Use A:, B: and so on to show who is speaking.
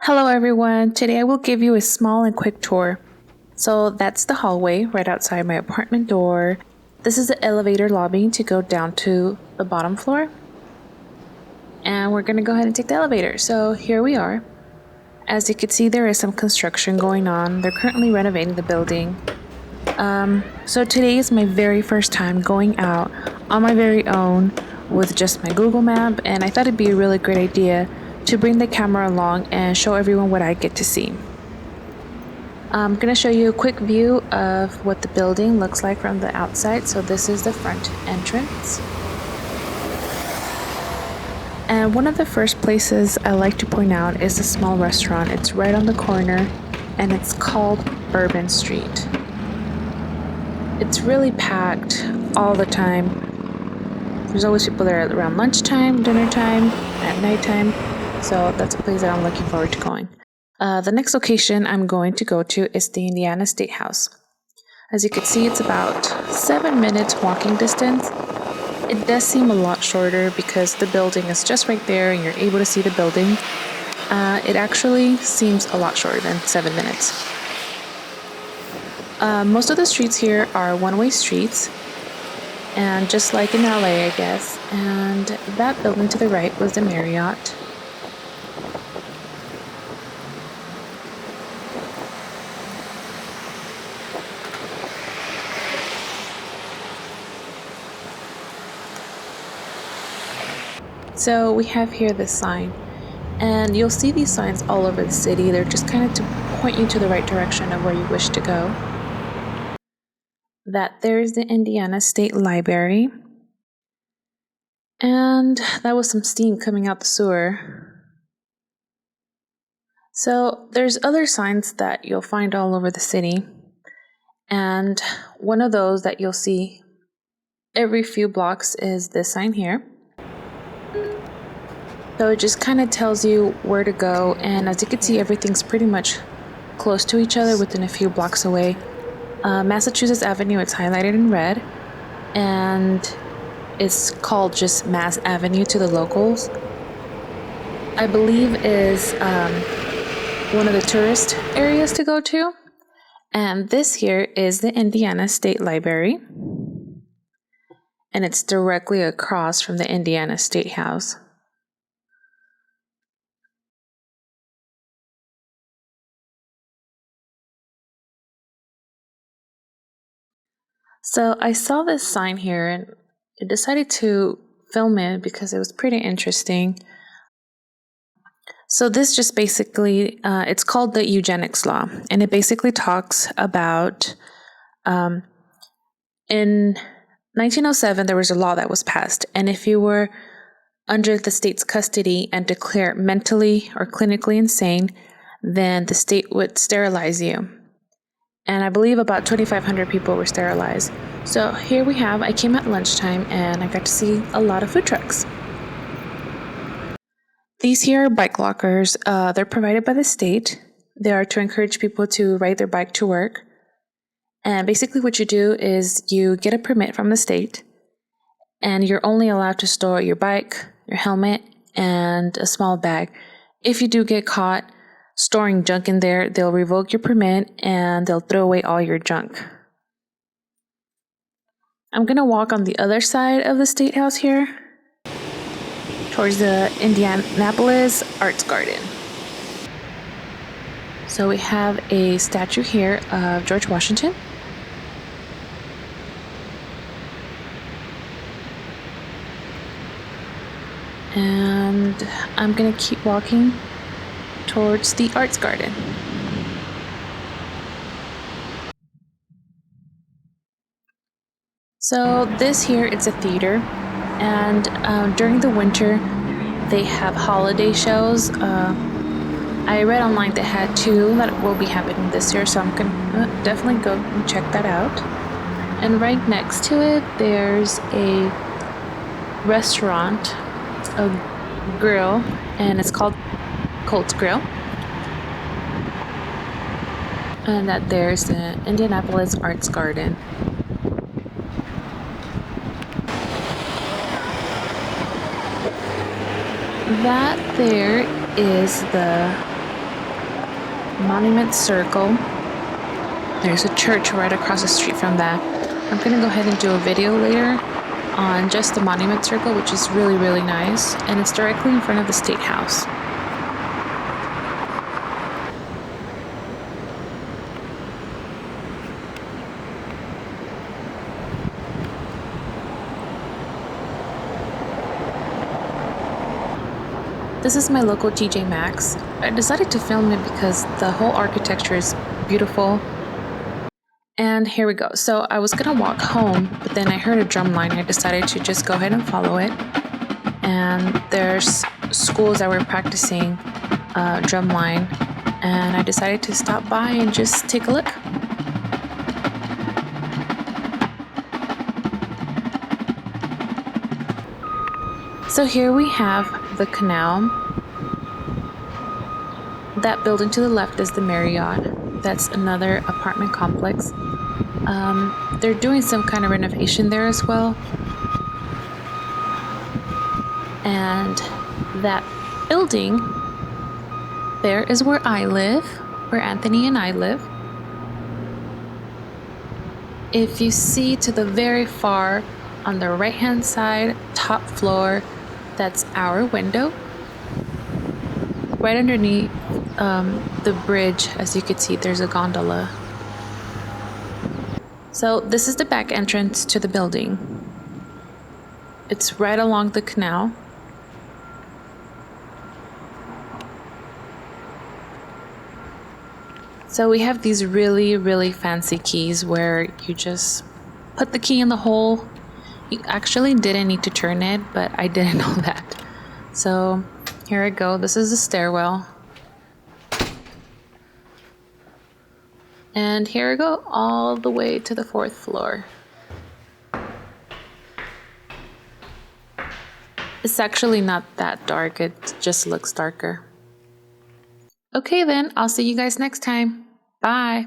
A: Hello everyone, today I will give you a small and quick tour. So that's the hallway right outside my apartment door. This is the elevator lobby to go down to the bottom floor. And we're gonna go ahead and take the elevator. So here we are. As you can see, there is some construction going on. They're currently renovating the building. So today is my very first time going out on my very own with just my Google map, and I thought it'd be a really great idea to bring the camera along and show everyone what I get to see. I'm going to show you a quick view of what the building looks like from the outside. So this is the front entrance. And one of the first places I like to point out is a small restaurant. It's right on the corner and it's called Bourbon Street. It's really packed all the time. There's always people there around lunchtime, dinner time, at nighttime. So that's a place that I'm looking forward to going. The next location I'm going to go to is the Indiana State House. As you can see, it's about 7 minutes walking distance. It does seem a lot shorter because the building is just right there and you're able to see the building. It actually seems a lot shorter than 7 minutes. Most of the streets here are one-way streets, and just like in LA, I guess. And that building to the right was the Marriott. So we have here this sign, and you'll see these signs all over the city. They're just kind of to point you to the right direction of where you wish to go. That there's the Indiana State Library, and that was some steam coming out the sewer. So there's other signs that you'll find all over the city, and one of those that you'll see every few blocks is this sign here. So it just kind of tells you where to go, and as you can see, everything's pretty much close to each other within a few blocks away. Massachusetts Avenue, it's highlighted in red, and it's called just Mass Avenue to the locals. I believe is one of the tourist areas to go to. And this here is the Indiana State Library, and it's directly across from the Indiana State House. So I saw this sign here and I decided to film it because it was pretty interesting. So this just basically, it's called the eugenics law, and it basically talks about, in 1907, there was a law that was passed, and if you were under the state's custody and declared mentally or clinically insane, then the state would sterilize you. And I believe about 2,500 people were sterilized. So here we have, I came at lunchtime and I got to see a lot of food trucks. These here are bike lockers. They're provided by the state. They are to encourage people to ride their bike to work. And basically what you do is you get a permit from the state, and you're only allowed to store your bike, your helmet, and a small bag. If you do get caught storing junk in there, they'll revoke your permit and they'll throw away all your junk. I'm gonna walk on the other side of the State House here, towards the Indianapolis Arts Garden. So we have a statue here of George Washington. And I'm gonna keep walking towards the Arts Garden. So this here, it's a theater, and during the winter they have holiday shows. I read online they had 2 that will be happening this year, so I'm gonna definitely go and check that out. And right next to it there's a restaurant, a grill, and it's called Colt's Grill. And that there's the Indianapolis Arts Garden. That there is the Monument Circle. There's a church right across the street from that. I'm gonna go ahead and do a video later on just the Monument Circle, which is really, really nice, and it's directly in front of the State House. This is my local TJ Maxx. I decided to film it because the whole architecture is beautiful. And here we go. So I was gonna walk home, but then I heard a drum line. I decided to just go ahead and follow it. And there's schools that were practicing drum line, and I decided to stop by and just take a look. So here we have the canal. That building to the left is the Marriott. That's another apartment complex. They're doing some kind of renovation there as well. And that building there is where I live, where Anthony and I live. If you see to the very far on the right hand side, top floor, that's our window. Right underneath the bridge, as you can see, there's a gondola. So this is the back entrance to the building. It's right along the canal. So we have these really, really fancy keys where you just put the key in the hole. You actually didn't need to turn it, but I didn't know that. So here I go. This is the stairwell. And here I go all the way to the 4th floor. It's actually not that dark. It just looks darker. Okay then, I'll see you guys next time. Bye.